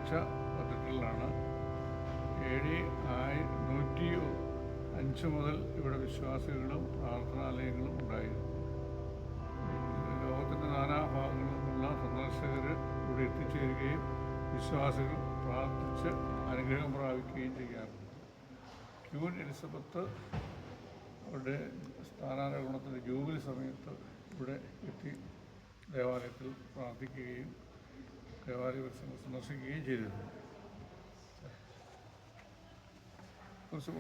സ്ഥാപിച്ച കത്തീഡ്രലാണ്. AD 105 മുതൽ ഇവിടെ വിശ്വാസികളും പ്രാർത്ഥനാലയങ്ങളും ഉണ്ടായിരുന്നു. ലോകത്തിൻ്റെ നാനാഭാഗങ്ങളിൽ നിന്നുള്ള സന്ദർശകർ ഇവിടെ എത്തിച്ചേരുകയും വിശ്വാസികൾ പ്രാർത്ഥിച്ച് അനുഗ്രഹം പ്രാപിക്കുകയും ചെയ്യാറുണ്ട്. ക്വീൻ എലിസബത്ത് അവരുടെ സ്ഥാനാരോഹണത്തിൻ്റെ ജൂബിലി സമയത്ത് ഇവിടെ എത്തി ദേവാലയത്തിൽ പ്രാർത്ഥിക്കുകയും ദേവാലയ പരിസരം സന്ദർശിക്കുകയും ചെയ്തിരുന്നു. കുറച്ച്